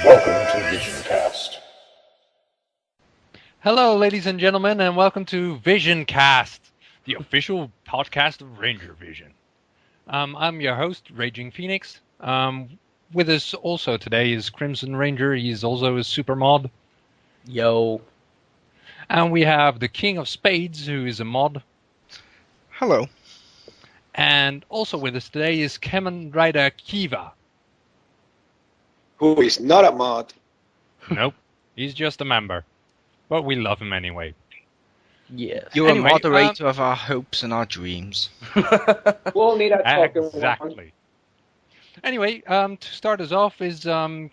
Welcome to VisionCast. Hello, ladies and gentlemen, and welcome to VisionCast, the official podcast of Ranger Vision. I'm your host, Raging Phoenix. With us also today is Crimson Ranger. He's also a super mod. Yo. And we have the King of Spades, who is a mod. Hello. And also with us today is KamenRiderKiva. Who is not a mod. Nope, he's just a member. But we love him anyway. Yes. You're Anyway, a moderator of our hopes and our dreams. We'll need a token. Exactly. Anyway, to start us off is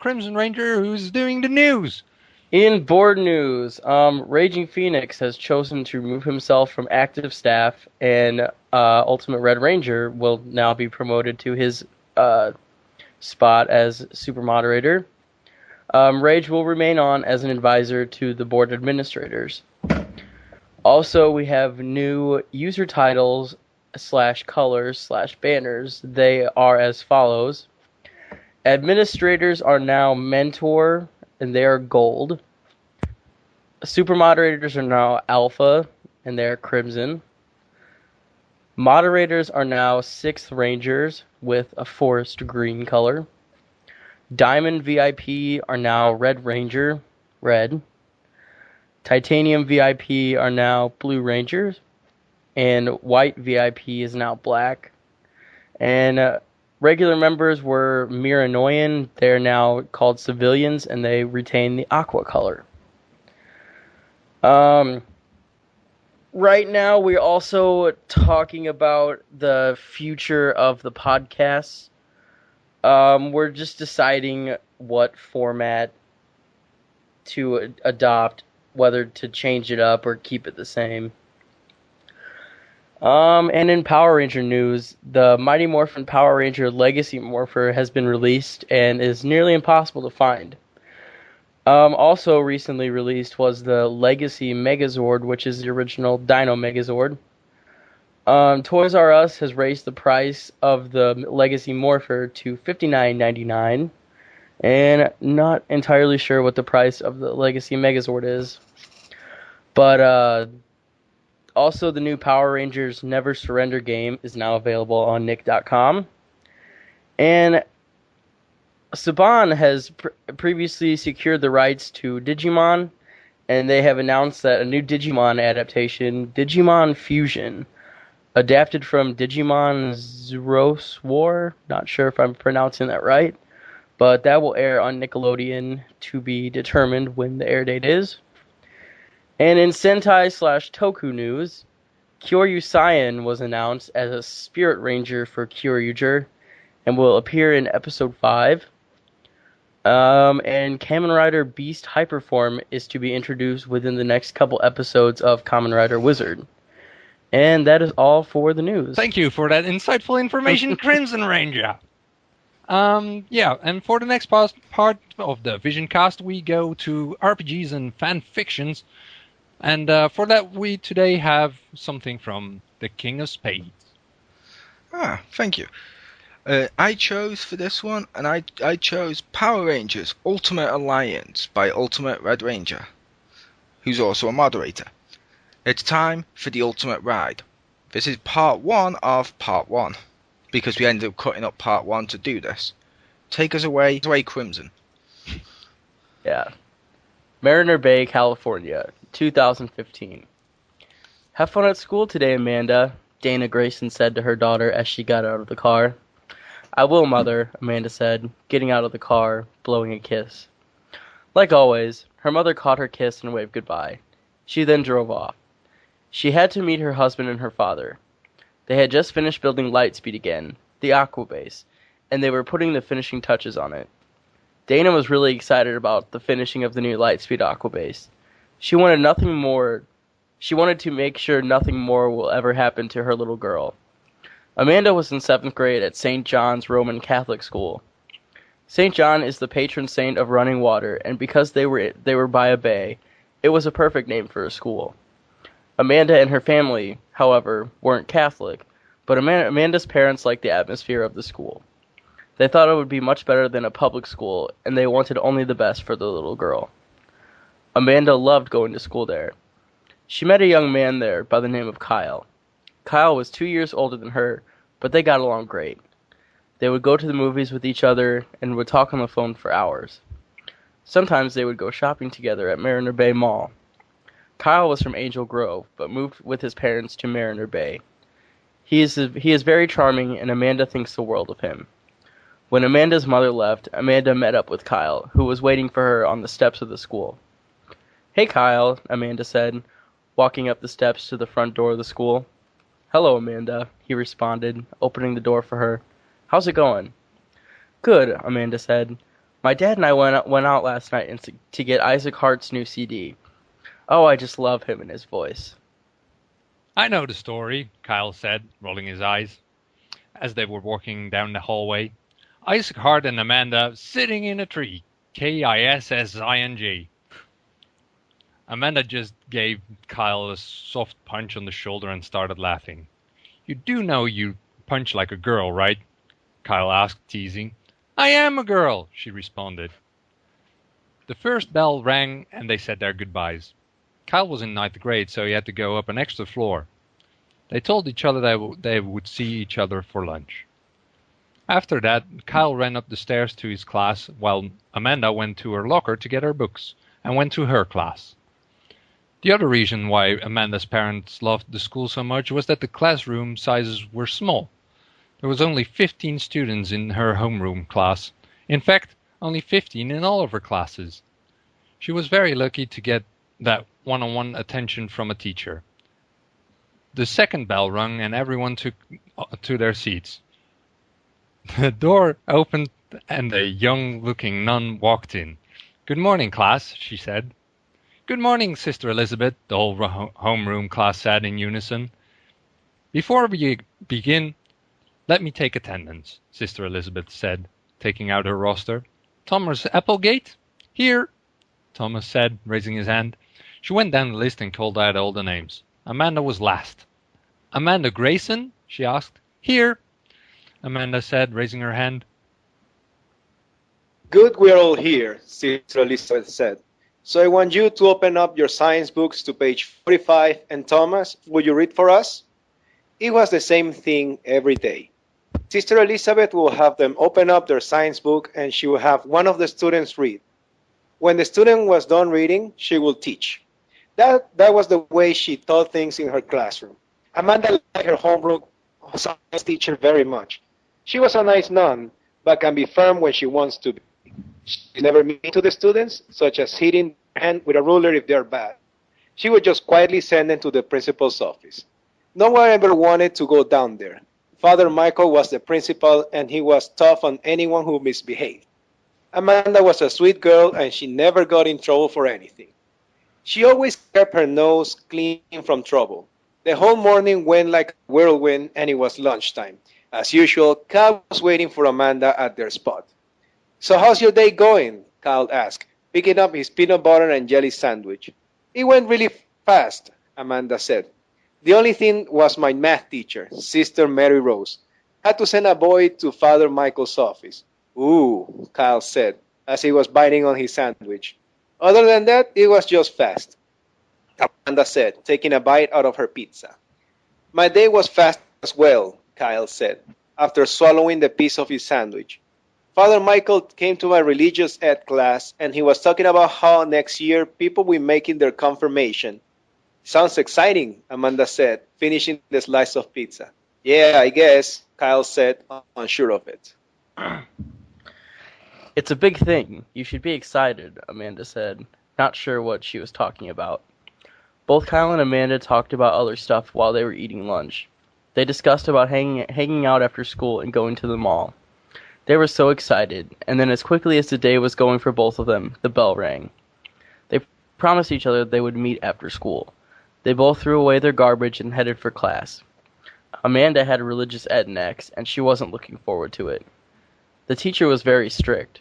Crimson Ranger, who's doing the news. In board news, Raging Phoenix has chosen to remove himself from active staff, and Ultimate Red Ranger will now be promoted to his spot as super moderator. Rage will remain on as an advisor to the board administrators. Also, we have new user titles / colors / banners. They are as follows. Administrators are now Mentor, and they are gold. Super moderators are now alpha, and they are crimson. Moderators are now 6th rangers with a forest green color. Diamond VIP are now red ranger, red. Titanium VIP are now blue rangers. And white VIP is now black. And regular members were Miranoyan. They're now called civilians, and they retain the aqua color. Right now, we're also talking about the future of the podcast. We're just deciding what format to adopt, whether to change it up or keep it the same. And in Power Ranger news, the Mighty Morphin Power Ranger Legacy Morpher has been released and is nearly impossible to find. Also recently released was the Legacy Megazord, which is the original Dino Megazord. Toys R Us has raised the price of the Legacy Morpher to $59.99, and not entirely sure what the price of the Legacy Megazord is. But also the new Power Rangers Never Surrender game is now available on nick.com. And Saban has previously secured the rights to Digimon, and they have announced that a new Digimon adaptation, Digimon Fusion, adapted from Digimon Zeros War, not sure if I'm pronouncing that right, but that will air on Nickelodeon, to be determined when the air date is. And in Sentai / Toku news, Kyoryu Cyan was announced as a Spirit Ranger for Kyoryuger and will appear in episode 5. And Kamen Rider Beast Hyperform is to be introduced within the next couple episodes of Kamen Rider Wizard. And that is all for the news. Thank you for that insightful information, Crimson Ranger. Yeah, and for the next part of the VisionCast, we go to RPGs and fan fictions. And for that, we today have something from the King of Spades. Thank you. I chose for this one, and I chose Power Rangers Ultimate Alliance by Ultimate Red Ranger, who's also a moderator. It's time for the Ultimate Ride. This is part 1 of part 1, because we ended up cutting up part 1 to do this. Take us away, Crimson. Yeah. Mariner Bay, California, 2015. Have fun at school today, Amanda, Dana Grayson said to her daughter as she got out of the car. I will, Mother, Amanda said, getting out of the car, blowing a kiss. Like always, her mother caught her kiss and waved goodbye. She then drove off. She had to meet her husband and her father. They had just finished building Lightspeed again, the Aqua Base, and they were putting the finishing touches on it. Dana was really excited about the finishing of the new Lightspeed Aqua Base. She wanted to make sure nothing more will ever happen to her little girl. Amanda was in 7th grade at St. John's Roman Catholic School. St. John is the patron saint of running water, and because they were by a bay, it was a perfect name for a school. Amanda and her family, however, weren't Catholic, but Amanda's parents liked the atmosphere of the school. They thought it would be much better than a public school, and they wanted only the best for the little girl. Amanda loved going to school there. She met a young man there by the name of Kyle. Kyle was 2 years older than her, but they got along great. They would go to the movies with each other and would talk on the phone for hours. Sometimes they would go shopping together at Mariner Bay Mall. Kyle was from Angel Grove, but moved with his parents to Mariner Bay. He is very charming, and Amanda thinks the world of him. When Amanda's mother left, Amanda met up with Kyle, who was waiting for her on the steps of the school. "Hey, Kyle," Amanda said, walking up the steps to the front door of the school. "Hello, Amanda," he responded, opening the door for her. "How's it going?" "Good," Amanda said. "My dad and I went out last night to get Isaac Hart's new CD. Oh, I just love him and his voice." I know the story, Kyle said, rolling his eyes, as they were walking down the hallway. Isaac Hart and Amanda sitting in a tree. Kissing. Amanda just gave Kyle a soft punch on the shoulder and started laughing. "You do know you punch like a girl, right?" Kyle asked, teasing. "I am a girl," she responded. The first bell rang and they said their goodbyes. Kyle was in 9th grade, so he had to go up an extra floor. They told each other they would see each other for lunch. After that, Kyle ran up the stairs to his class, while Amanda went to her locker to get her books and went to her class. The other reason why Amanda's parents loved the school so much was that the classroom sizes were small. There was only 15 students in her homeroom class. In fact, only 15 in all of her classes. She was very lucky to get that one-on-one attention from a teacher. The second bell rung and everyone took to their seats. The door opened and a young-looking nun walked in. "Good morning, class," she said. "Good morning, Sister Elizabeth," the whole homeroom class said in unison. "Before we begin, let me take attendance," Sister Elizabeth said, taking out her roster. "Thomas Applegate? Here," Thomas said, raising his hand. She went down the list and called out all the names. Amanda was last. "Amanda Grayson?" she asked. "Here," Amanda said, raising her hand. Good, we're all here, Sister Elizabeth said. So I want you to open up your science books to page 45, and Thomas, will you read for us? It was the same thing every day. Sister Elizabeth will have them open up their science book, and she will have one of the students read. When the student was done reading, she will teach. That was the way she taught things in her classroom. Amanda liked her homeroom science teacher very much. She was a nice nun, but can be firm when she wants to be. She never mean to the students, such as hitting their hand with a ruler if they're bad. She would just quietly send them to the principal's office. No one ever wanted to go down there. Father Michael was the principal, and he was tough on anyone who misbehaved. Amanda was a sweet girl, and she never got in trouble for anything. She always kept her nose clean from trouble. The whole morning went like a whirlwind, and it was lunchtime. As usual, Kyle was waiting for Amanda at their spot. "So how's your day going?" Kyle asked, picking up his peanut butter and jelly sandwich. "It went really fast," Amanda said. "The only thing was my math teacher, Sister Mary Rose, had to send a boy to Father Michael's office." "Ooh," Kyle said, as he was biting on his sandwich. "Other than that, it was just fast," Amanda said, taking a bite out of her pizza. "My day was fast as well," Kyle said, after swallowing the piece of his sandwich. "Father Michael came to my religious ed class, and he was talking about how next year people will be making their confirmation." "Sounds exciting," Amanda said, finishing the slice of pizza. "Yeah, I guess," Kyle said, unsure of it. "It's a big thing. You should be excited," Amanda said, not sure what she was talking about. Both Kyle and Amanda talked about other stuff while they were eating lunch. They discussed about hanging out after school and going to the mall. They were so excited, and then as quickly as the day was going for both of them, the bell rang. They promised each other they would meet after school. They both threw away their garbage and headed for class. Amanda had religious ed next, and she wasn't looking forward to it. The teacher was very strict.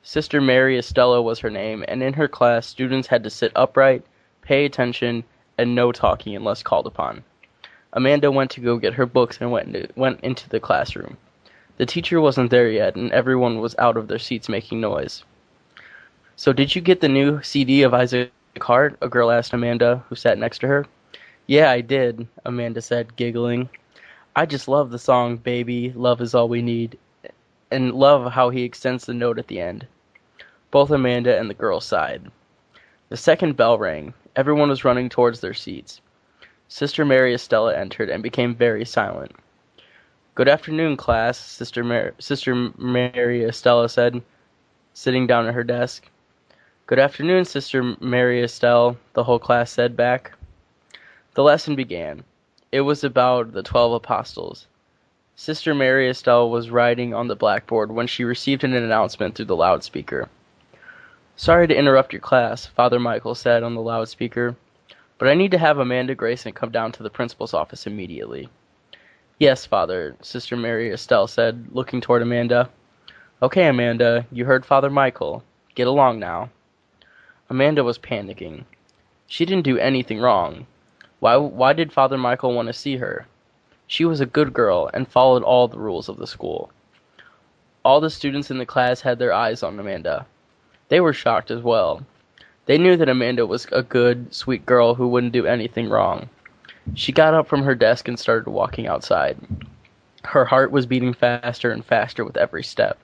Sister Mary Estella was her name, and in her class, students had to sit upright, pay attention, and no talking unless called upon. Amanda went to go get her books and went into the classroom. The teacher wasn't there yet, and everyone was out of their seats making noise. "So did you get the new CD of Isaac Hart?" a girl asked Amanda, who sat next to her. "Yeah, I did," Amanda said, giggling. "I just love the song, Baby, Love Is All We Need, and love how he extends the note at the end." Both Amanda and the girl sighed. The second bell rang. Everyone was running towards their seats. Sister Mary Estella entered and became very silent. "Good afternoon, class," Sister Mary Estella said, sitting down at her desk. "Good afternoon, Sister Mary Estelle," the whole class said back. The lesson began. It was about the 12 apostles. Sister Mary Estelle was writing on the blackboard when she received an announcement through the loudspeaker. "Sorry to interrupt your class," Father Michael said on the loudspeaker, "but I need to have Amanda Grayson come down to the principal's office immediately." "Yes, Father," Sister Mary Estelle said, looking toward Amanda. "Okay, Amanda, you heard Father Michael. Get along now." Amanda was panicking. She didn't do anything wrong. Why did Father Michael want to see her? She was a good girl and followed all the rules of the school. All the students in the class had their eyes on Amanda. They were shocked as well. They knew that Amanda was a good, sweet girl who wouldn't do anything wrong. She got up from her desk and started walking outside. Her heart was beating faster and faster with every step.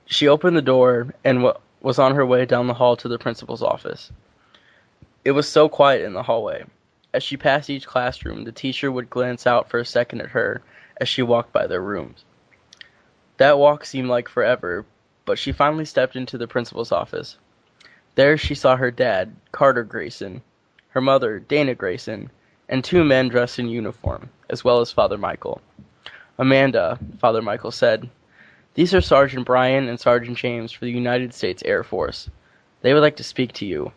She opened the door and was on her way down the hall to the principal's office. It was so quiet in the hallway. As she passed each classroom, the teacher would glance out for a second at her as she walked by their rooms. That walk seemed like forever, but she finally stepped into the principal's office. There she saw her dad, Carter Grayson, her mother, Dana Grayson, and two men dressed in uniform, as well as Father Michael. "Amanda," Father Michael said, "these are Sergeant Brian and Sergeant James for the United States Air Force. They would like to speak to you."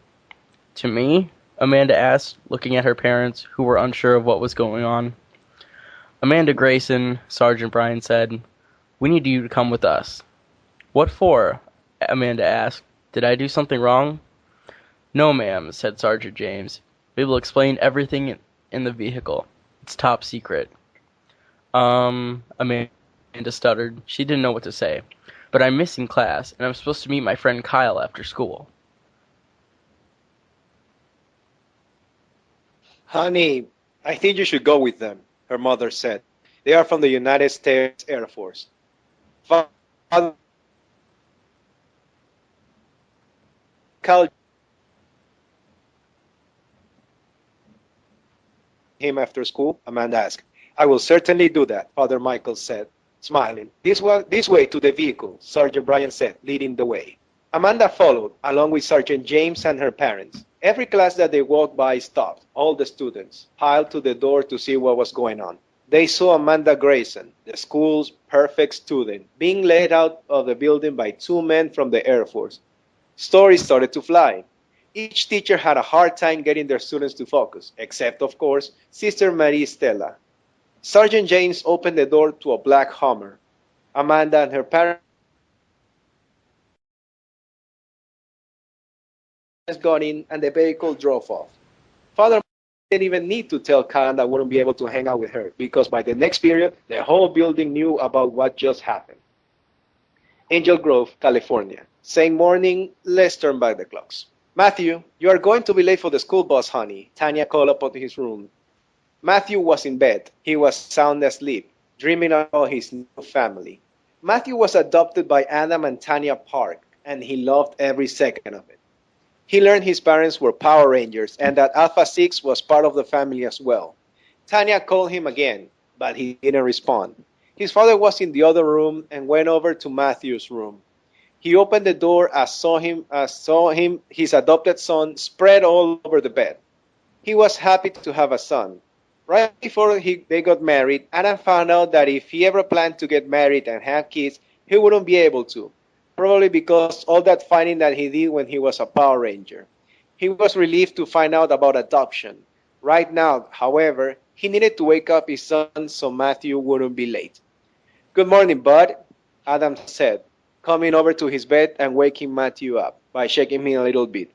"To me?" Amanda asked, looking at her parents, who were unsure of what was going on. "Amanda Grayson," Sergeant Brian said, "we need you to come with us." "What for?" Amanda asked. "Did I do something wrong?" "No, ma'am," said Sergeant James. "We will explain everything in the vehicle. It's top secret." Amanda stuttered. She didn't know what to say. "But I'm missing class, and I'm supposed to meet my friend Kyle after school." Honey, I think you should go with them, her mother said. They are from the United States Air Force. Father Cal him after school? Amanda asked. I will certainly do that, Father Michael said, smiling. This way to the vehicle, Sergeant Brian said, leading the way. Amanda followed, along with Sergeant James and her parents. Every class that they walked by stopped. All the students piled to the door to see what was going on. They saw Amanda Grayson, the school's perfect student, being led out of the building by two men from the Air Force. Stories started to fly. Each teacher had a hard time getting their students to focus, except, of course, Sister Marie Stella. Sergeant James opened the door to a black Hummer. Amanda and her parents got in and the vehicle drove off. Father didn't even need to tell Karen that wouldn't be able to hang out with her because by the next period, the whole building knew about what just happened. Angel Grove, California. Same morning, let's turn back the clocks. Matthew, you are going to be late for the school bus, honey, Tanya called up to his room. Matthew was in bed. He was sound asleep, dreaming about his new family. Matthew was adopted by Adam and Tanya Park, and he loved every second of it. He learned his parents were Power Rangers and that Alpha 6 was part of the family as well. Tanya called him again, but he didn't respond. His father was in the other room and went over to Matthew's room. He opened the door and saw him, his adopted son, spread all over the bed. He was happy to have a son. Right before they got married, Adam found out that if he ever planned to get married and have kids, he wouldn't be able to. Probably because all that fighting that he did when he was a Power Ranger. He was relieved to find out about adoption. Right now, however, he needed to wake up his son so Matthew wouldn't be late. Good morning, bud, Adam said, coming over to his bed and waking Matthew up by shaking him a little bit.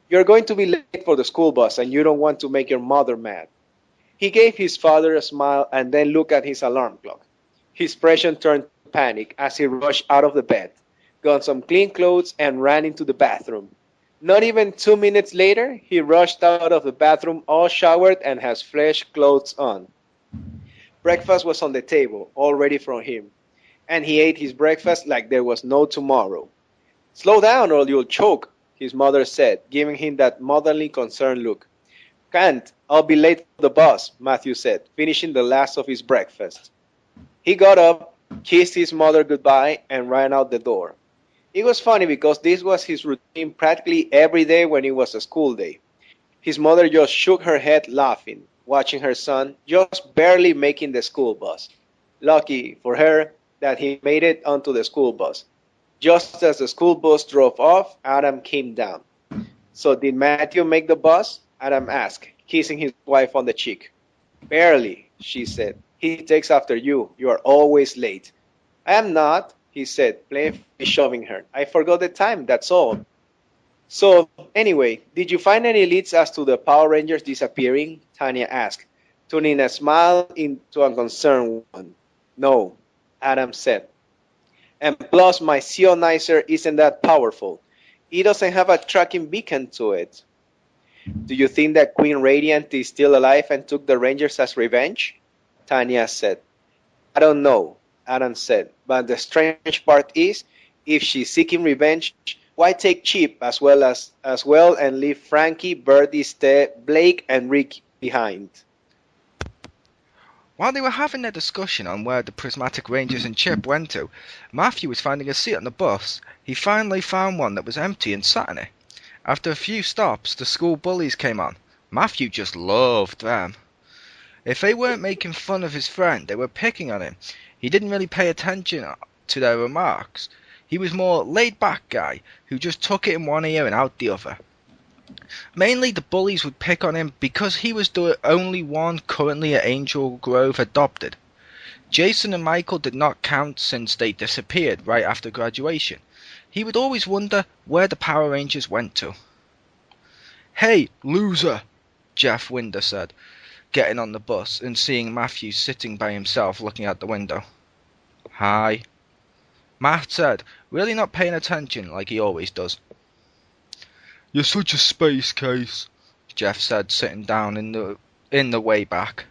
You're going to be late for the school bus and you don't want to make your mother mad. He gave his father a smile and then looked at his alarm clock. His expression turned to panic as he rushed out of the bed, got some clean clothes, and ran into the bathroom. Not even 2 minutes later, he rushed out of the bathroom all showered and has fresh clothes on. Breakfast was on the table, all ready for him, and he ate his breakfast like there was no tomorrow. Slow down or you'll choke, his mother said, giving him that motherly concerned look. Can't, I'll be late for the bus, Matthew said, finishing the last of his breakfast. He got up, kissed his mother goodbye, and ran out the door. It was funny because this was his routine practically every day when it was a school day. His mother just shook her head laughing, watching her son just barely making the school bus. Lucky for her that he made it onto the school bus. Just as the school bus drove off, Adam came down. So did Matthew make the bus? Adam asked, kissing his wife on the cheek. Barely, she said. He takes after you. You are always late. I am not, he said, playfully shoving her. I forgot the time, that's all. So, anyway, did you find any leads as to the Power Rangers disappearing? Tanya asked, turning a smile into a concerned one. No, Adam said. And plus, my Sionizer isn't that powerful. It doesn't have a tracking beacon to it. Do you think that Queen Radiant is still alive and took the Rangers as revenge? Tanya said. I don't know, Adam said. But the strange part is, if she's seeking revenge, why take Chip as well and leave Frankie, Birdie, Blake, and Rick behind? While they were having their discussion on where the Prismatic Rangers and Chip went to, Matthew was finding a seat on the bus. He finally found one that was empty and sat in it. After a few stops, the school bullies came on. Matthew just loved them. If they weren't making fun of his friend, they were picking on him. He didn't really pay attention to their remarks. He was more laid-back guy who just took it in one ear and out the other. Mainly the bullies would pick on him because he was the only one currently at Angel Grove adopted. Jason and Michael did not count since they disappeared right after graduation. He would always wonder where the Power Rangers went to. Hey, loser, Jeff Winder said, getting on the bus and seeing Matthew sitting by himself looking out the window. Hi, Matt said, really not paying attention like he always does. You're such a space case, Jeff said, sitting down in the way back.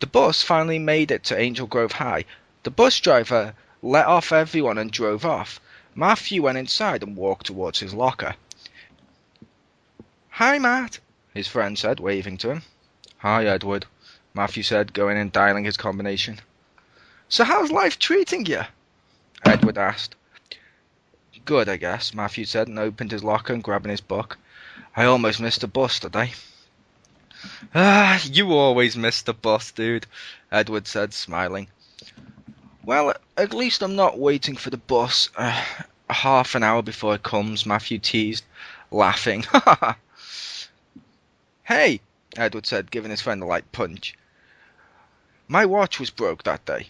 The bus finally made it to Angel Grove High. The bus driver let off everyone and drove off. Matthew went inside and walked towards his locker. Hi, Matt, his friend said, waving to him. Hi, Edward, Matthew said, going and dialing his combination. So how's life treating you? Edward asked. Good, I guess, Matthew said, and opened his locker and grabbing his book. I almost missed the bus today. You always miss the bus, dude, Edward said, smiling. Well, at least I'm not waiting for the bus half an hour before it comes, Matthew teased, laughing. Hey, Edward said, giving his friend a light punch. My watch was broke that day.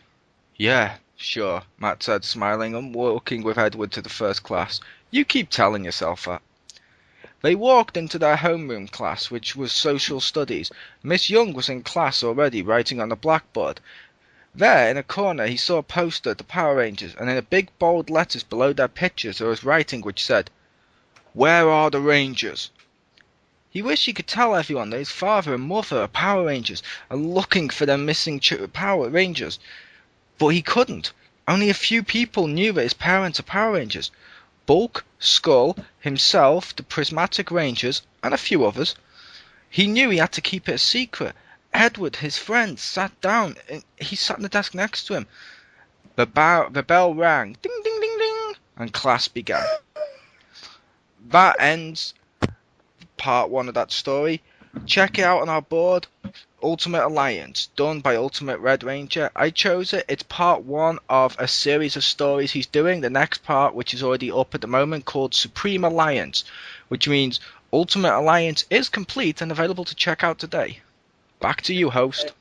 Yeah, sure, Matt said, smiling and walking with Edward to the first class. You keep telling yourself that. They walked into their homeroom class, which was social studies. Miss Young was in class already, writing on the blackboard. There, in a corner, he saw a poster of the Power Rangers, and in a big bold letters below their pictures there was writing which said, Where are the Rangers? He wished he could tell everyone that his father and mother are Power Rangers and looking for their missing Power Rangers. But he couldn't. Only a few people knew that his parents are Power Rangers. Bulk, Skull, himself, the Prismatic Rangers, and a few others. He knew he had to keep it a secret. Edward, his friend, sat down. He sat on the desk next to him. The bell rang. Ding, ding, ding, ding. And class began. That ends part 1 of that story. Check it out on our board. Ultimate Alliance, done by Ultimate Red Ranger. I chose it. It's part 1 of a series of stories he's doing. The next part, which is already up at the moment, called Supreme Alliance, which means Ultimate Alliance is complete and available to check out today. Back to you, host.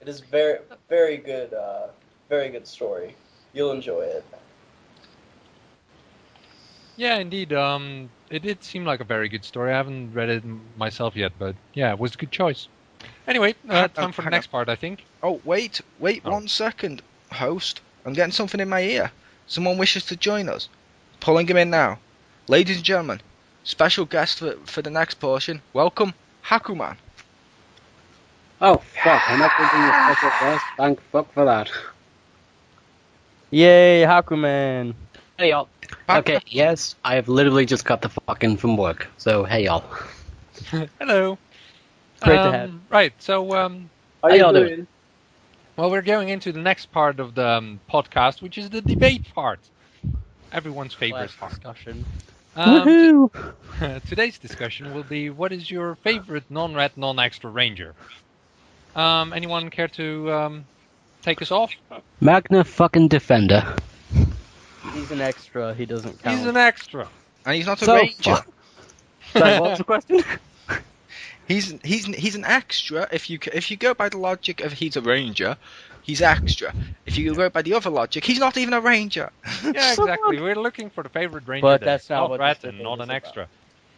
It is very, very good story. You'll enjoy it. Yeah, indeed. It did seem like a very good story. I haven't read it myself yet, but yeah, it was a good choice. Anyway, time for the next part, I think. Oh, wait 1 second. host. I'm getting something in my ear. Someone wishes to join us. Pulling him in now. Ladies and gentlemen, special guest for the next portion. Welcome, Hakumen. Oh, fuck, I'm not thinking of special guest. Thank fuck for that. Yay, Hakumen. Hey, y'all. Back Okay, yes, I have literally just got the fucking from work. So, hey, y'all. Hello. Great to have you. Right, so How y'all you doing? doing? well, we're going into the next part of the podcast, which is the debate part. Everyone's favorite Last part. discussion. Um, today's discussion will be, what is your favorite non-red, non-extra ranger? Anyone care to take us off? Magna fucking Defender. He's an extra. He doesn't count. He's an extra. And he's not a So, ranger. fuck. Sorry, what was the question? He's an extra. If you go by the logic of he's a ranger, he's extra. If you go by the other logic, he's not even a ranger. Yeah, exactly. We're looking for the favorite ranger. But that that's is not what red this and debate not is an about. extra.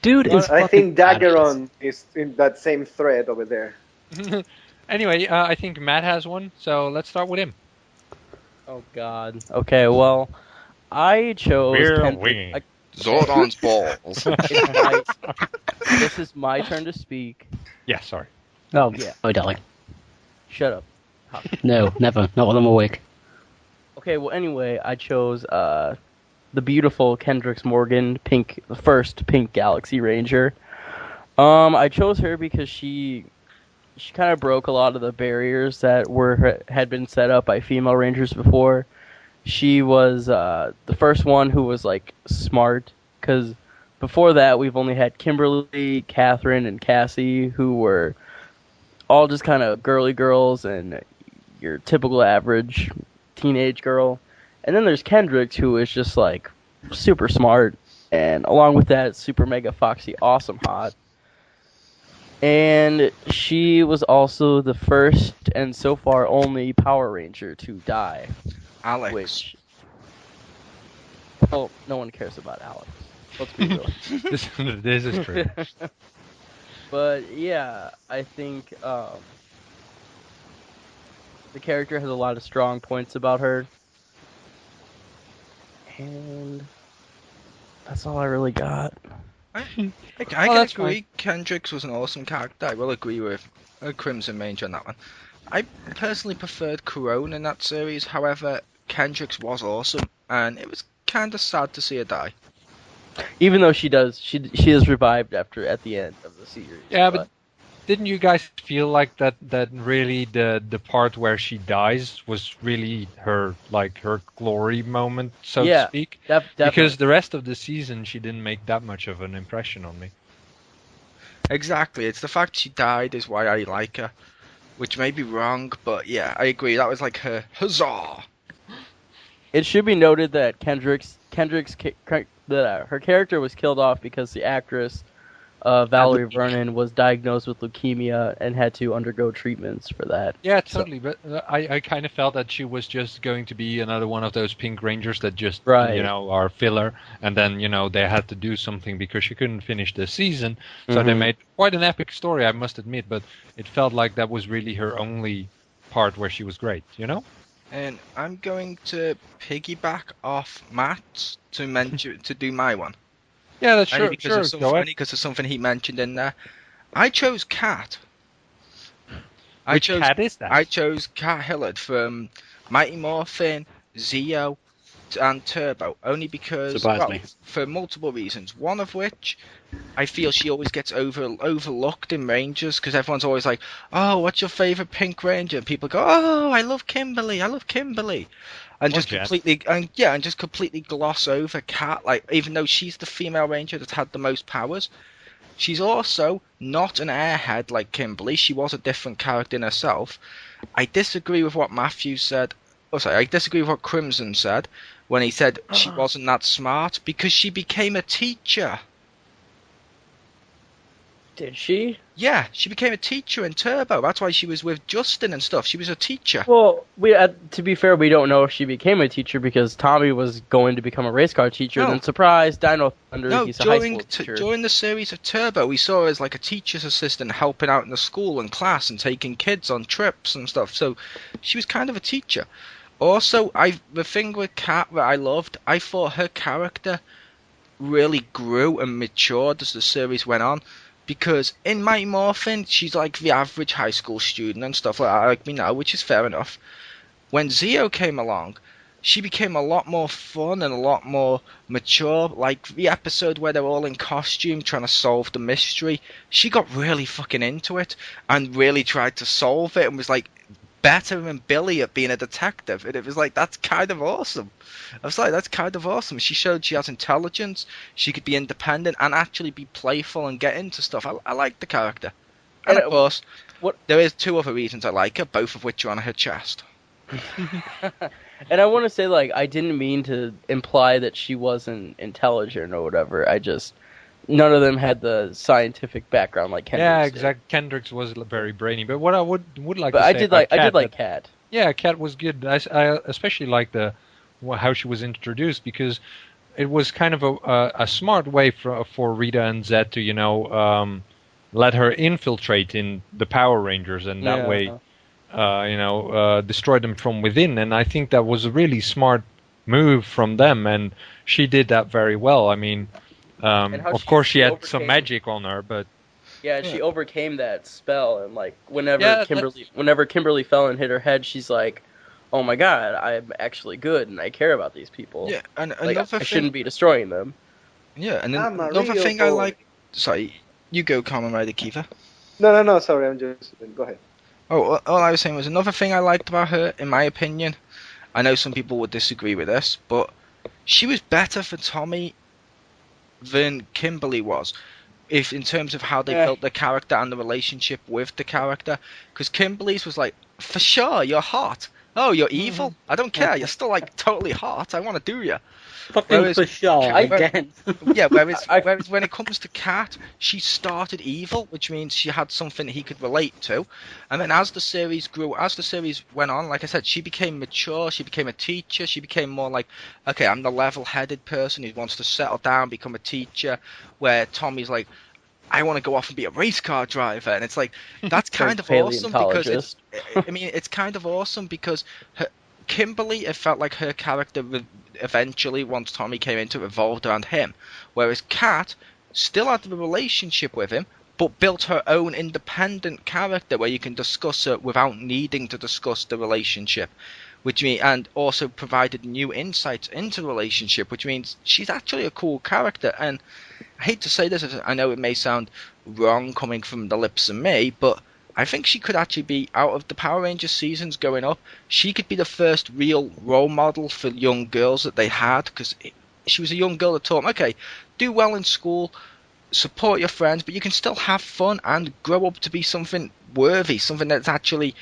Dude is I fucking think badass. Daggeron is in that same thread over there. Anyway, I think Matt has one, so let's start with him. Oh God. Okay, well, I chose We're Kendrick. winging. Zordon's balls. This is my turn to speak. Yeah, sorry. Oh, Yeah. oh, darling. Shut up. No, never. Not while I'm awake. Okay, well, anyway, I chose the beautiful Kendrix Morgan, the first Pink Galaxy Ranger. I chose her because she kind of broke a lot of the barriers that had been set up by female Rangers before. She was the first one who was like smart, because before that we've only had Kimberly, Catherine, and Cassie, who were all just kind of girly girls and your typical average teenage girl. And then there's Kendrix, who is just like super smart, and along with that, super mega foxy, awesome hot. And she was also the first and so far only Power Ranger to die. Alex. Which, well, no one cares about Alex. Let's be real. This is true. But yeah, I think the character has a lot of strong points about her, and that's all I really got. I Oh, can that's agree. Kendrix was an awesome character. I will agree with Crimson Ranger on that one. I personally preferred Corone in that series. However, Kendrix was awesome, and it was kind of sad to see her die. Even though she is revived at the end of the series. Yeah, but didn't you guys feel like that really the part where she dies was really her glory moment, so to speak? Definitely. Because the rest of the season she didn't make that much of an impression on me. Exactly. It's the fact she died is why I like her, which may be wrong, but yeah, I agree. That was like her huzzah. It should be noted that her character was killed off because the actress Valerie Vernon was diagnosed with leukemia and had to undergo treatments for that. Yeah, totally. But I kind of felt that she was just going to be another one of those Pink Rangers that just are filler, and then they had to do something because she couldn't finish the season, so they made quite an epic story, I must admit. But it felt like that was really her only part where she was great, And I'm going to piggyback off Matt to do my one. Yeah, that's Only sure. because of something he mentioned in there. I chose Kat. Which cat is that? I chose Kat Hillard from Mighty Morphin, Zeo, and Turbo, only because, for multiple reasons. One of which, I feel she always gets overlooked in Rangers, because everyone's always like, "Oh, what's your favorite Pink Ranger?" And people go, "Oh, I love Kimberly. And just completely gloss over Kat, like even though she's the female ranger that had the most powers. She's also not an airhead like Kimberly. She was a different character in herself. I disagree with what Matthew said. I disagree with what Crimson said when he said she wasn't that smart, because she became a teacher. Did she? Yeah, she became a teacher in Turbo. That's why she was with Justin and stuff. She was a teacher. Well, to be fair, we don't know if she became a teacher because Tommy was going to become a race car teacher. And then surprise, Dino Thunder, he's a high school teacher. During the series of Turbo, we saw her as like a teacher's assistant helping out in the school and class and taking kids on trips and stuff. So she was kind of a teacher. Also, the thing with Kat that I loved, I thought her character really grew and matured as the series went on. Because in Mighty Morphin, she's like the average high school student and stuff like that, like me now, which is fair enough. When Zio came along, she became a lot more fun and a lot more mature. Like the episode where they're all in costume trying to solve the mystery, she got really fucking into it and really tried to solve it and was like better than Billy at being a detective. And it was like, that's kind of awesome. I was like, that's kind of awesome. She showed she has intelligence, she could be independent and actually be playful and get into stuff. I like the character. And of course, there is 2 other reasons I like her, both of which are on her chest. And I want to say, like, I didn't mean to imply that she wasn't intelligent or whatever. None of them had the scientific background like Kendrick's. Yeah, exactly. Kendrick's was very brainy, but what I would like But to say I did like Kat. Yeah, Kat was good. I especially like how she was introduced because it was kind of a smart way for Rita and Zed to let her infiltrate in the Power Rangers and that way destroy them from within. And I think that was a really smart move from them, and she did that very well. I mean, of course she had some magic on her, but she overcame that spell, and like whenever Kimberly fell and hit her head, she's like, "Oh my God, I'm actually good, and I care about these people. Yeah, and like, another I shouldn't be destroying them." Yeah, and then another thing I like. Sorry, you go, KamenRiderKiva. No. Sorry, I'm just. Go ahead. Oh, all I was saying was another thing I liked about her, in my opinion. I know some people would disagree with this, but she was better for Tommy than Kimberly was, if in terms of how they built the character and the relationship with the character. Because Kimberly's was like, for sure, you're hot. Oh, you're evil. I don't care. You're still like totally hot. I want to do you. Fucking for sure again. Yeah, whereas when it comes to Kat, she started evil, which means she had something he could relate to. And then as the series grew, as the series went on, like I said, she became mature, she became a teacher, she became more like, okay, I'm the level-headed person who wants to settle down, become a teacher, where Tommy's like, I want to go off and be a race car driver. And it's like, that's kind of awesome because it's kind of awesome because Kimberly, it felt like her character eventually, once Tommy came into it, revolved around him. Whereas Kat still had the relationship with him, but built her own independent character where you can discuss her without needing to discuss the relationship. And also provided new insights into the relationship, which means she's actually a cool character. And I hate to say this, I know it may sound wrong coming from the lips of me, but I think she could actually be, out of the Power Rangers seasons going up, she could be the first real role model for young girls that they had, because she was a young girl that taught them, okay, do well in school, support your friends, but you can still have fun and grow up to be something worthy, something that's actually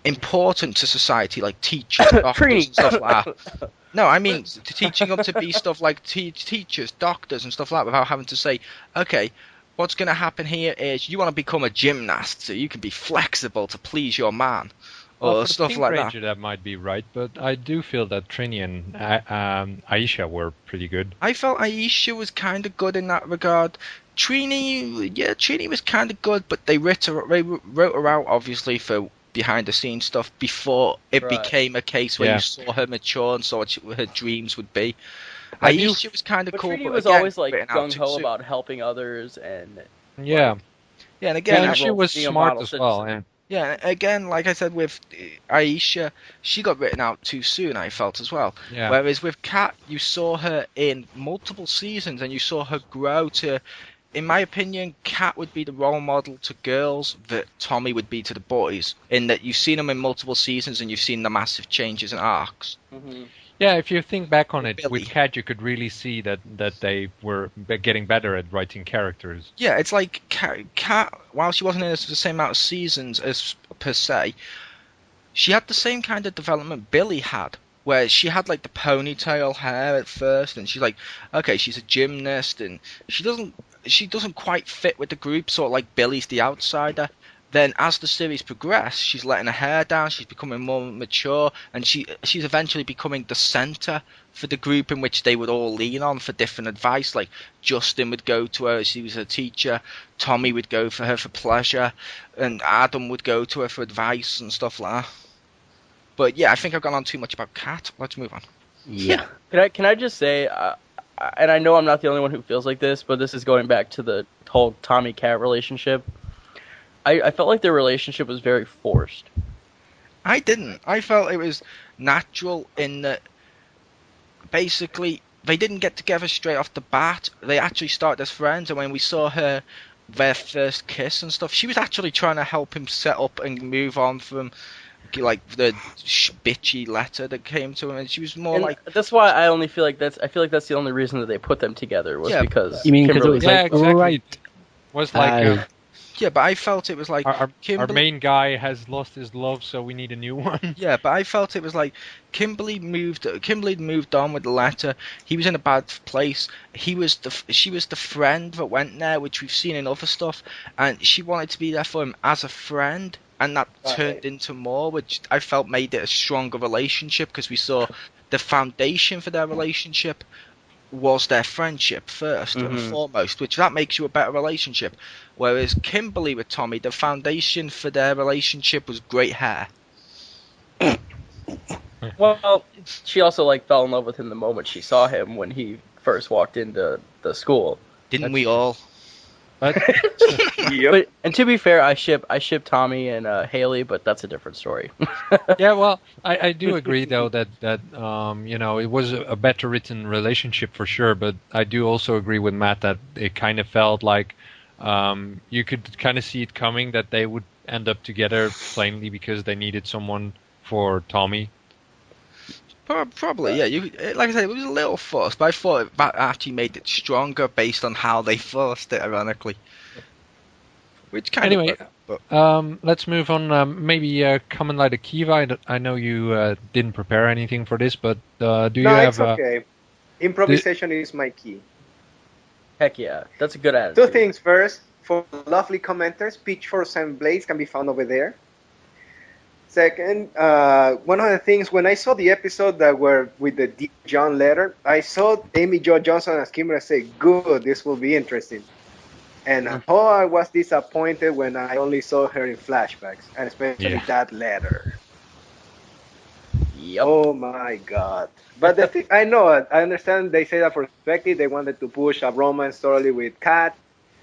important to society, like teachers, doctors, and stuff like that. No, I mean teaching them to be stuff like teachers, doctors, and stuff like that, without having to say, okay, what's going to happen here is you want to become a gymnast, so you can be flexible to please your man, or for stuff Pink like Ranger, that. That might be right, but I do feel that Trini and Aisha were pretty good. I felt Aisha was kind of good in that regard. Trini was kind of good, but they wrote her out, obviously, for behind the scenes stuff before it became a case where you saw her mature and saw what her dreams would be. Aisha was kind of cool, Trini but was again, always like gung-ho about helping others and and again, she was smart as well. Yeah, again, like I said with Aisha, she got written out too soon, I felt, as well. Yeah. Whereas with Kat, you saw her in multiple seasons and you saw her grow to, in my opinion, Kat would be the role model to girls that Tommy would be to the boys, in that you've seen them in multiple seasons and you've seen the massive changes and arcs. Mm-hmm. Yeah, if you think back on it, with Kat, you could really see that they were getting better at writing characters. Yeah, it's like Kat, while she wasn't in the same amount of seasons as per se, she had the same kind of development Billy had, where she had like the ponytail hair at first, and she's like, okay, she's a gymnast, and she doesn't quite fit with the group, sort of like Billy's the outsider. Then as the series progressed, she's letting her hair down, she's becoming more mature, and she's eventually becoming the centre for the group, in which they would all lean on for different advice. Like Justin would go to her, she was her teacher, Tommy would go for her for pleasure, and Adam would go to her for advice and stuff like that. But yeah, I think I've gone on too much about Cat. Let's move on. Yeah. Can I just say, and I know I'm not the only one who feels like this, but this is going back to the whole Tommy Cat relationship. I felt like their relationship was very forced. I didn't. I felt it was natural in that basically they didn't get together straight off the bat. They actually started as friends, and when we saw their first kiss and stuff, she was actually trying to help him set up and move on from like the bitchy letter that came to him, and she was more And like, that's why I only feel like I feel like that's the only reason that they put them together was Yeah. because You mean because it Kimberly. was Yeah, like, exactly. right. Was like yeah, but I felt it was like our Kimberly. main guy has lost his love, so we need a new one. Yeah, but I felt it was like Kimberly moved on with the letter. He was in a bad place. She was the friend that went there, which we've seen in other stuff, and she wanted to be there for him as a friend, and that turned into more, which I felt made it a stronger relationship because we saw the foundation for their relationship was their friendship first and foremost, which that makes you a better relationship. Whereas Kimberly with Tommy, the foundation for their relationship was great hair. Well, she also like fell in love with him the moment she saw him when he first walked into the school. Didn't we all? But Yep. But and to be fair, I ship Tommy and Haley, but that's a different story. yeah, well, I do agree though that it was a better written relationship for sure. But I do also agree with Matt that it kind of felt like you could kind of see it coming that they would end up together plainly because they needed someone for Tommy. Probably, yeah. Like I said, it was a little forced, but I thought that actually made it stronger based on how they forced it, ironically. Which kind Anyway, of worked, but let's move on. Maybe KamenRiderKiva. I know you didn't prepare anything for this, but do you No, have? it's okay. Improvisation is my key. Heck yeah, that's a good Two attitude. things first. For lovely commenters, pitchforks and blades can be found over there. Second, one of the things when I saw the episode that were with the Dear John letter, I saw Amy Jo Johnson as Kimura say, "Good, this will be interesting." And I was disappointed when I only saw her in flashbacks, and especially that letter. Yep. Oh my god! But the thing, I know, I understand they say that for perspective, they wanted to push a romance story with Kat,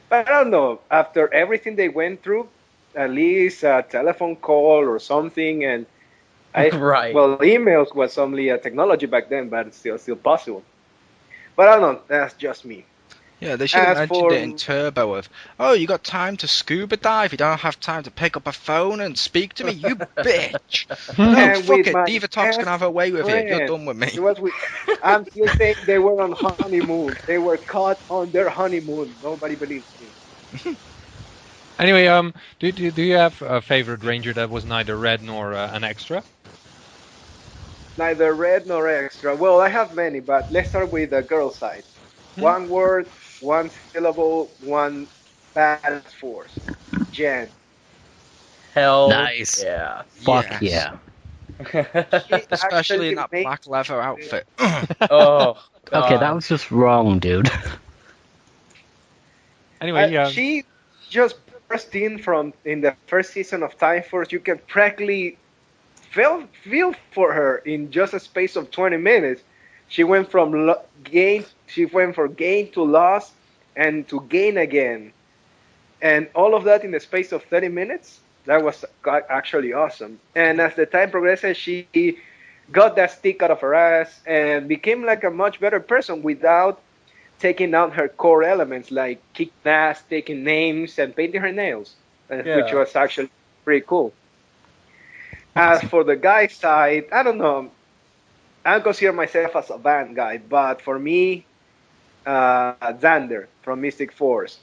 but I don't know. After everything they went through, at least a telephone call or something, and Right. well, emails was only a technology back then, but it's still possible. But I don't know. That's just me. yeah, they should have As mentioned for it in Turbo of, oh, you got time to scuba dive? You don't have time to pick up a phone and speak to me? You bitch! No, and fuck with it. my Diva Talk's gonna have her way with you. You're friend, done with me. it was with. I'm still saying they were on honeymoon. They were caught on their honeymoon. Nobody believes me. Anyway, do you have a favorite ranger that was neither red nor an extra? Neither red nor extra. Well, I have many, but let's start with the girl side. One word, one syllable, one badass force. Jen. Hell Nice. yeah. Fuck Yes. yeah. She Especially in actually that makes black leather outfit. Oh. God. Okay, that was just wrong, dude. Anyway, she just burst in in the first season of Time Force. You can practically feel for her in just a space of 20 minutes. She went from gain. She went from gain to loss, and to gain again, and all of that in the space of 30 minutes. That was actually awesome. And as the time progresses, she got that stick out of her ass and became like a much better person without taking out her core elements like kicking ass, taking names, and painting her nails, which Yeah. was actually pretty cool. As for the guy side, I don't know. I consider myself as a band guy, but for me, Xander from Mystic Force.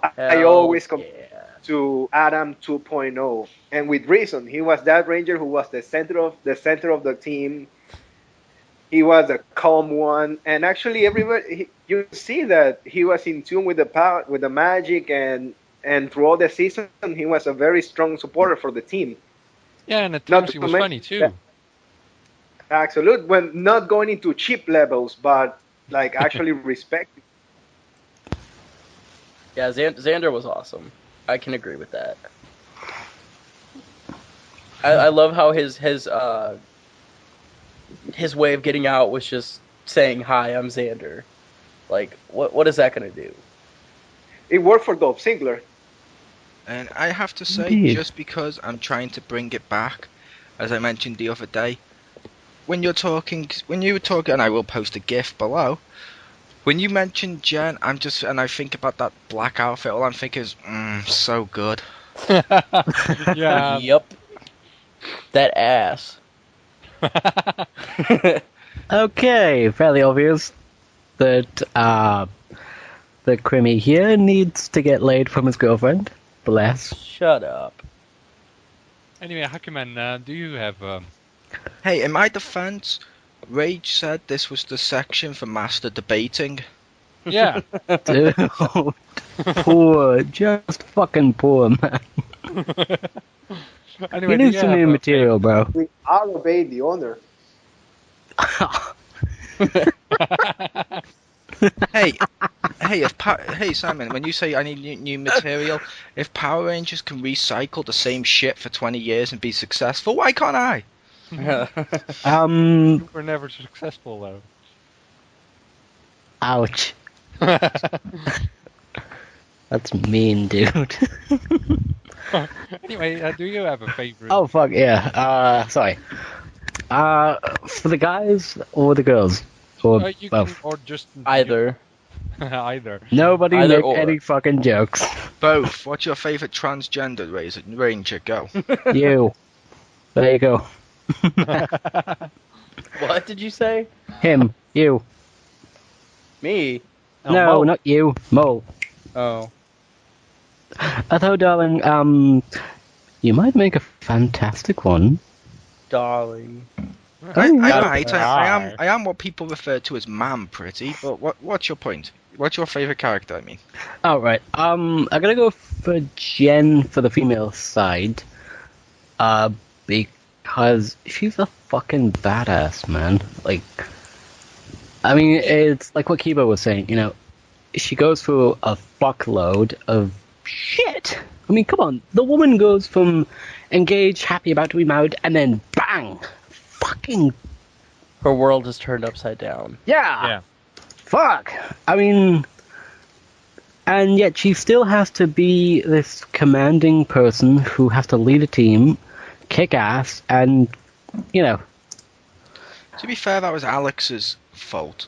I Hell always compare yeah. to Adam 2.0, and with reason. He was that ranger who was the center of the team. He was a calm one, and actually, everybody you see that he was in tune with the power, with the magic, and throughout the season, he was a very strong supporter for the team. yeah, and at Not times he to was mention funny too. that, absolute, when not going into cheap levels, but like actually respect. Yeah, Xander was awesome. I can agree with that. I love how his way of getting out was just saying, "Hi, I'm Xander." Like, what is that gonna do? It worked for Dolph Ziggler. And I have to say, Indeed. just because I'm trying to bring it back, as I mentioned the other day, when you were talking, and I will post a GIF below. When you mentioned Jen, and I think about that black outfit. All I'm thinking is, so good. Yeah. Yep. That ass. Okay, fairly obvious that the Crimmy here needs to get laid from his girlfriend. Bless. Shut up. Anyway, Hakumen, do you have? Hey, in my defense, Rage said this was the section for master debating. Yeah. Dude, poor, just fucking poor, man. Anyway, He do needs you some have new a material, bro. We are obey the owner. Hey, hey Simon, when you say I need new material, if Power Rangers can recycle the same shit for 20 years and be successful, why can't I? You were never successful though. Ouch. That's mean, dude. Anyway, do you have a favorite? Oh, fuck, yeah. Sorry. For the guys or the girls? Or You both? can, or just Either. either. Nobody Either make or. any fucking jokes. Both. What's your favorite transgender Ranger? Go. You. There you go. What did you say? Him. You. Me? No, Mo. not you. Mo. Oh. Although, darling, you might make a fantastic one. Darling. I yeah. might. I am what people refer to as man pretty, but what's your point? What's your favorite character, I mean? Oh, right. I'm gonna go for Jen for the female side. Because she's a fucking badass, man. Like, I mean, it's like what Kiba was saying, you know, she goes through a fuckload of shit. I mean, come on. The woman goes from engaged, happy, about to be married, and then bang! Fucking Her world is turned upside down. Yeah. fuck. I mean, and yet she still has to be this commanding person who has to lead a team, kick ass, and, you know. To be fair, that was Alex's fault.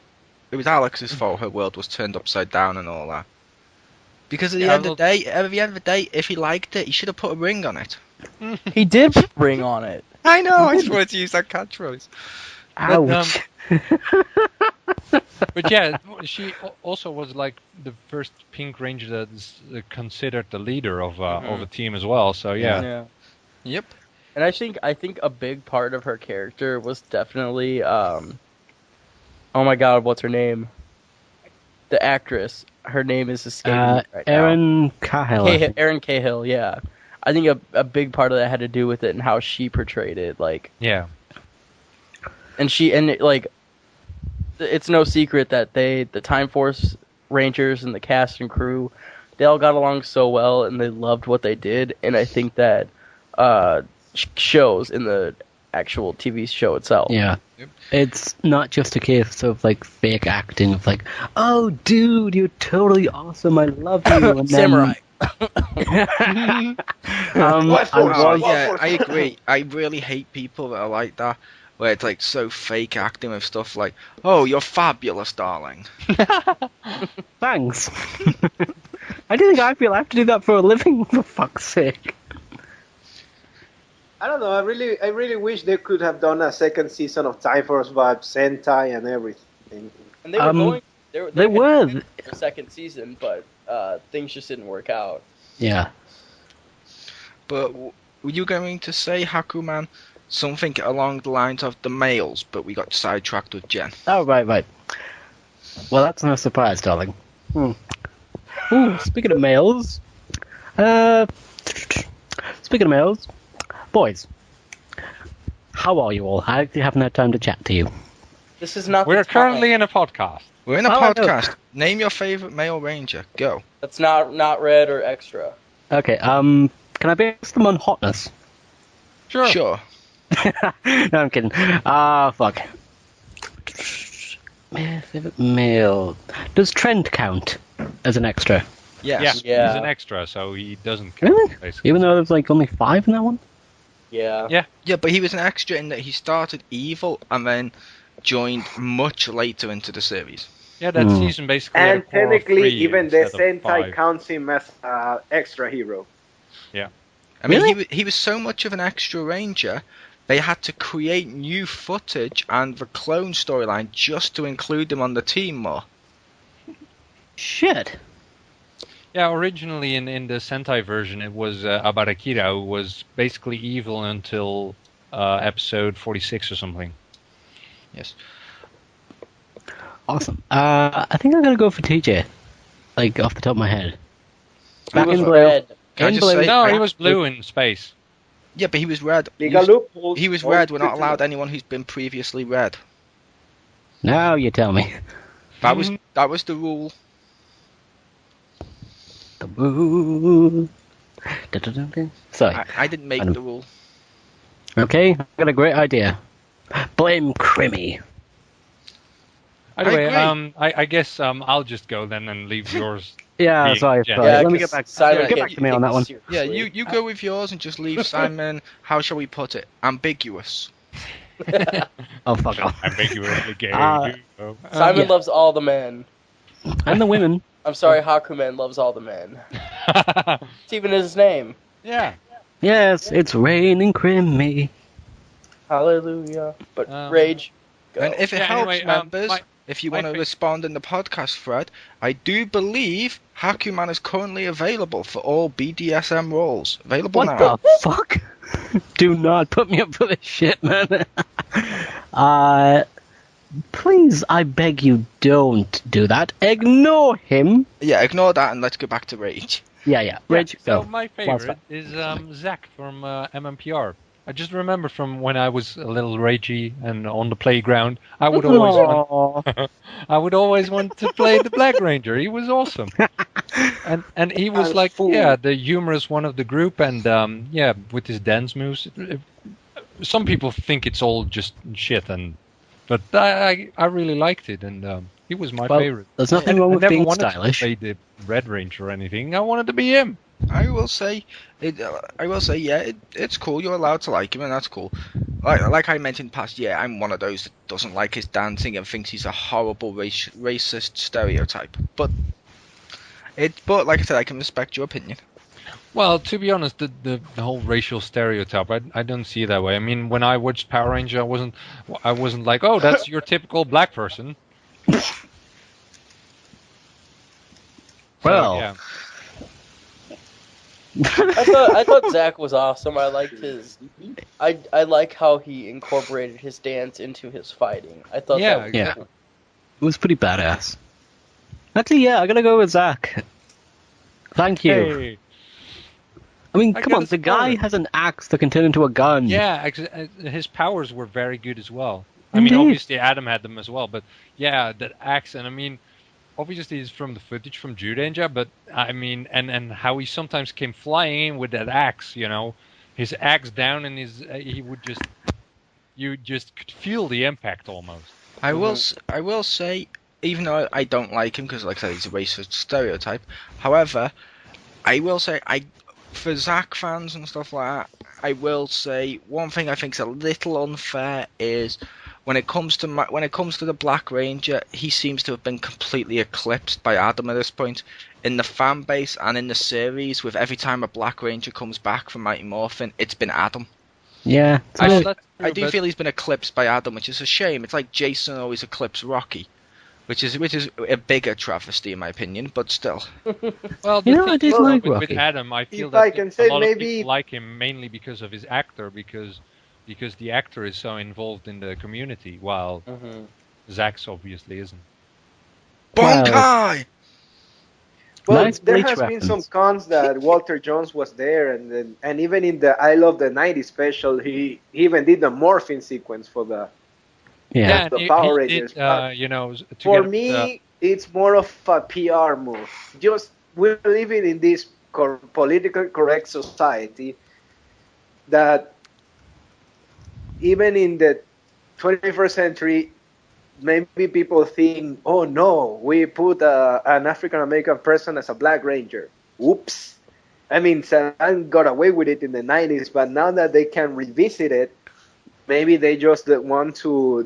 It was Alex's fault her world was turned upside down and all that. Because at the end of the day, if he liked it, he should have put a ring on it. He did put a ring on it. I know, I just wanted to use that catchphrase. Ouch. But yeah, she also was like the first Pink Ranger that's considered the leader of a team as well. So yeah. Yep. And I think a big part of her character was definitely oh my god, what's her name? The actress. Her name is escaping me right now. Erin Cahill. Erin Cahill, yeah. I think a big part of that had to do with it and how she portrayed it, like. Yeah. And it's no secret that the Time Force Rangers and the cast and crew, they all got along so well and they loved what they did, and I think that shows in the actual TV show itself. Yeah. Yep. It's not just a case of like fake acting of like, oh dude, you're totally awesome, I love you. And Samurai. Then, I agree. I really hate people that are like that, where it's like so fake acting with stuff like, "Oh, you're fabulous, darling." Thanks. I do think I feel I have to do that for a living, for fuck's sake. I don't know. I really wish they could have done a second season of Time Force Vibe, Sentai, and everything. And they were going. They were. The second season, but things just didn't work out. Yeah. But were you going to say, Hakuman, something along the lines of the males, but we got sidetracked with Jen? Oh, right. Well, that's no surprise, darling. Ooh, speaking of males, boys, how are you all? I actually haven't had time to chat to you. This is not. We're currently in a podcast. We're in a Oh, I know. podcast. Name your favorite male ranger. Go. That's not red or extra. Okay, can I base them on hotness? Sure. Sure. No, I'm kidding. Fuck. Favorite male. Does Trent count as an extra? Yes. Yeah. He's an extra, so he doesn't count. Really? Basically. Even though there's like only 5 in that one? Yeah. Yeah. Yeah, but he was an extra in that he started evil and then joined much later into the series. Yeah, that Hmm. season basically had a And core of technically, 3 even the instead of Sentai 5. counts him as extra hero. I mean, Really? he was so much of an extra ranger, they had to create new footage and the clone storyline just to include him on the team more. Shit. Yeah, originally in the Sentai version, it was Abarakira, who was basically evil until episode 46 or something. Yes. Awesome. I think I'm gonna go for TJ. Like, off the top of my head. He Back was in blue. red. Can I In just blue. say- No, I- he was blue in space. Yeah, but he was red. Legal loopholes. He was always red. We're good not to allowed know. anyone who's been previously red. Now you tell me. That was the rule. The boo. Da-da-da-da. Sorry. I didn't make I know. the rule. Okay, I've got a great idea. Blame Crimmy. Either way, agree. I guess I'll just go then and leave yours. Yeah, Being sorry. generous. sorry. Yeah, Let me 'cause get back. Simon get can't back to me on take that it one. Yeah, seriously. you go with yours and just leave Simon. How shall we put it? Ambiguous. Oh, fuck off. Ambiguously gay. Simon yeah. loves all the men. And the women. I'm sorry, Hakumen loves all the men. It's even his name. Yeah. Yes, it's raining Crimmy. Hallelujah. But Um, Rage, go. And if it Yeah, helps, anyway, members, my- if you my want to fa- respond in the podcast thread, I do believe Hakuman is currently available for all BDSM roles. Available What now. the fuck? Do not put me up for this shit, man. Please, I beg you, don't do that. Ignore him. Yeah, ignore that and let's go back to Rage. Yeah. Rich, So go. my Last favorite is Zach from MMPR. I just remember from when I was a little ragey and on the playground, I would always want to play the Black Ranger. He was awesome, and he was And like fool. the humorous one of the group, and with his dance moves. Some people think it's all just shit, but I really liked it, and he was my Well, favorite. there's nothing And wrong I with never being wanted stylish. to play the Red Ranger or anything. I wanted to be him. I will say, yeah, it's cool. You're allowed to like him, and that's cool. Like I mentioned past, yeah, I'm one of those that doesn't like his dancing and thinks he's a horrible racist stereotype. But like I said, I can respect your opinion. Well, to be honest, the whole racial stereotype, I don't see it that way. I mean, when I watched Power Ranger, I wasn't like, oh, that's your typical black person. Well. So, yeah. I thought Zach was awesome. I liked his. I like how he incorporated his dance into his fighting. I thought Yeah, that was Yeah. cool. It was pretty badass. Actually, yeah, I'm gonna go with Zach. Thank you. Hey. I mean, I come gotta on, the guy support it. has an axe that can turn into a gun. Yeah, his powers were very good as well. I mean, Indeed. obviously Adam had them as well, but yeah, that axe, and I mean, obviously it's from the footage from Judanger, but I mean, and how he sometimes came flying in with that axe, his axe down, and he would you just could feel the impact almost. I will say, even though I don't like him because, like I said, he's a racist stereotype. However, I will say, for Zach fans and stuff like that, I will say one thing I think is a little unfair is when it comes to the Black Ranger, he seems to have been completely eclipsed by Adam at this point in the fan base and in the series. With every time a Black Ranger comes back from Mighty Morphin, it's been Adam. Yeah. it's a Well, bit- that's true, I do but- feel he's been eclipsed by Adam, which is a shame. It's like Jason always eclipsed Rocky, which is a bigger travesty in my opinion, but still. Well, You the know, thing I did is, like with Rocky. Adam, I feel If that I can a say, lot of maybe- people like him mainly because of his actor, because the actor is so involved in the community, while Mm-hmm. Zach's obviously isn't. Well, Bonkai! Well, Nice there bleach has been some reference. cons that Walter Jones was there, and even in the I Love the '90s special, he even did the morphing sequence for the. yeah. and the he Power did, Rangers, but to For get, me, it's more of a PR move. Just we're living in this political correct society that even in the 21st century, maybe people think, oh no, we put an African American person as a Black Ranger. Whoops. I mean, Saban got away with it in the 90s, but now that they can revisit it, maybe they just don't want to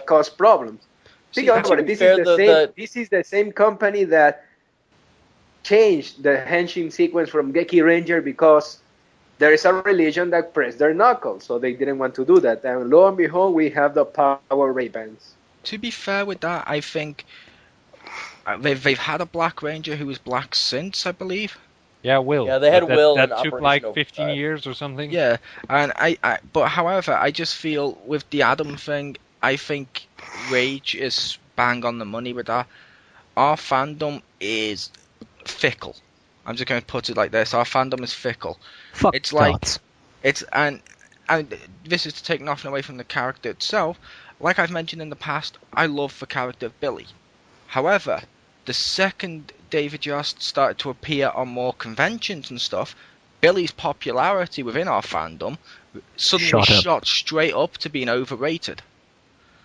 cause problems. Think To about be it. This fair, is this is the same company that changed the henshin sequence from Geki Ranger because there is a religion that pressed their knuckles, so they didn't want to do that. And lo and behold, we have the Power Ray-Bans. To be fair with that, I think they've had a Black Ranger who was black since, I believe. Yeah, Will. Yeah, they had But Will in that took Operation like 15 Overdrive. years or something. Yeah, and but however, I just feel with the Adam thing, I think Rage is bang on the money with that. Our fandom is fickle. I'm just going to put it like this: our fandom is fickle. Fuck It's like dots. it's and this is to take nothing away from the character itself. Like I've mentioned in the past, I love the character of Billy. However, the second David Yost started to appear on more conventions and stuff, Billy's popularity within our fandom suddenly Shot up. shot straight up to being overrated.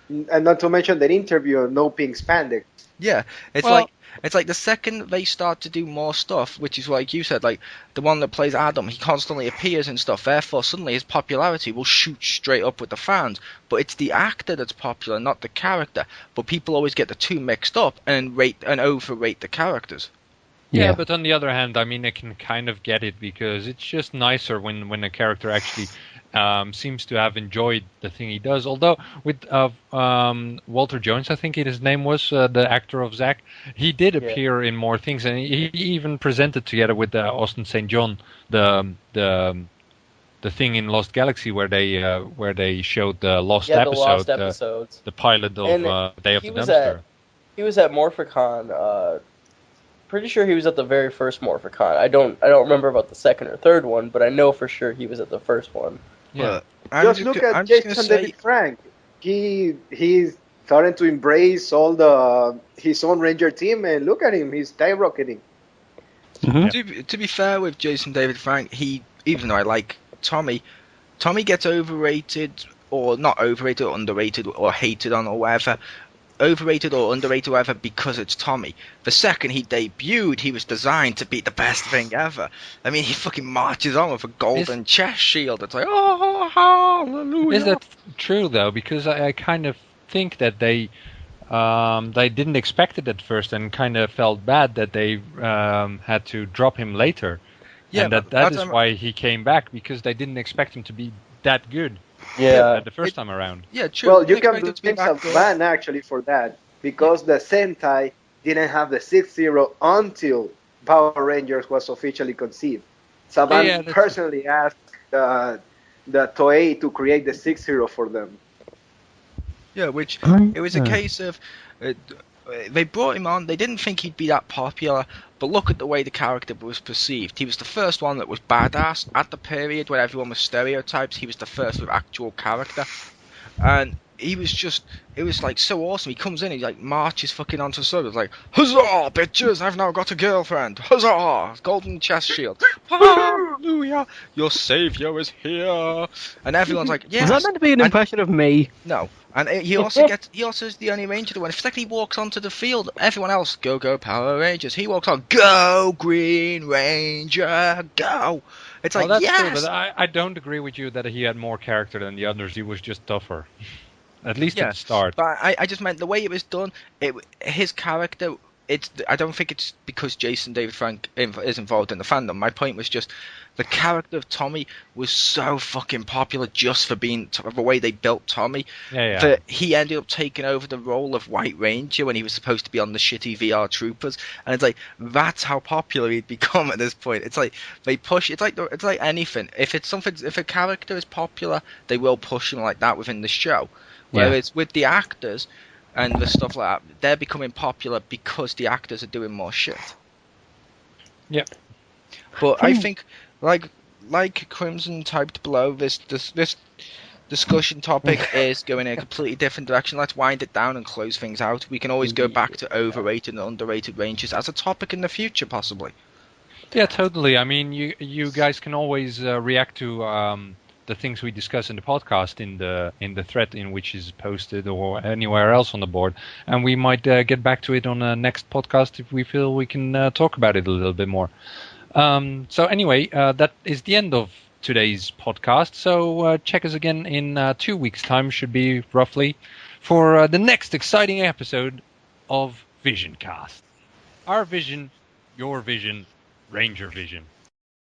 And not to mention that interview on No Pink Spandex. Yeah, Well- it's like the second they start to do more stuff, which is like you said, like the one that plays Adam, he constantly appears and stuff. Therefore, suddenly his popularity will shoot straight up with the fans. But it's the actor that's popular, not the character. But people always get the two mixed up and overrate the characters. Yeah, but on the other hand, I mean, I can kind of get it because it's just nicer when a character actually seems to have enjoyed the thing he does. Although with Walter Jones, I think his name was, the actor of Zack, he did appear in more things, and he even presented together with Austin St. John the thing in Lost Galaxy where they showed the lost Yeah, the episode, lost episodes. the pilot of Day of the he was Dumpster. He was at Morphicon. Pretty sure he was at the very first Morphicon. I don't remember about the second or third one, but I know for sure he was at the first one. Yeah. But Just look at Jason David Frank. He's starting to embrace all his own Ranger team, and look at him, he's skyrocketing. To be fair with Jason David Frank, even though I like Tommy gets overrated or not overrated or underrated or hated on or whatever. Overrated or underrated or whatever because it's Tommy. The second he debuted, he was designed to be the best thing ever. I mean, he fucking marches on with a golden chest shield. It's like, oh, hallelujah. Is that true though? Because I kind of think that they didn't expect it at first and kind of felt bad that they had to drop him later. Yeah, and that is why he came back, because they didn't expect him to be that good. Yeah, the first time around. Yeah, true. Well, you can blame Saban actually for that, because the Sentai didn't have the 6-0 until Power Rangers was officially conceived. Saban personally asked the Toei to create the 6-0 for them. Yeah, which it was a case of they brought him on. They didn't think he'd be that popular, but look at the way the character was perceived. He was the first one that was badass at the period where everyone was stereotypes. He was the first with actual character, and he was it was like so awesome. He comes in, he like marches fucking onto the surface, like, huzzah, bitches! I've now got a girlfriend. Huzzah! Golden chest shield. Hallelujah! Your savior is here, and everyone's like, yes. Was that meant to be an impression of me? No. And he also is the only Ranger to win. If he walks onto the field, everyone else, go Power Rangers. He walks on, go Green Ranger, go. It's like, that's yes. true, but I don't agree with you that he had more character than the others. He was just tougher. At least at the start. But I just meant the way it was done, his character, I don't think it's because Jason David Frank is involved in the fandom. My point was just the character of Tommy was so fucking popular just for being the way they built Tommy. That he ended up taking over the role of White Ranger when he was supposed to be on the shitty VR Troopers, and it's like that's how popular he'd become at this point. It's like they push. It's like anything. If a character is popular, they will push him like that within the show. Whereas with the actors and the stuff like that, they're becoming popular because the actors are doing more shit. Yep. But I think, like Crimson typed below, this discussion topic is going in a completely different direction. Let's wind it down and close things out. We can always go back to overrated and underrated Rangers as a topic in the future, possibly. Yeah, totally. I mean, you guys can always react to the things we discuss in the podcast in the thread in which is posted or anywhere else on the board, and we might get back to it on the next podcast if we feel we can talk about it a little bit more. So anyway, that is the end of today's podcast. So check us again in 2 weeks' time, should be roughly, for the next exciting episode of Vision Cast. Our vision, your vision, Ranger vision.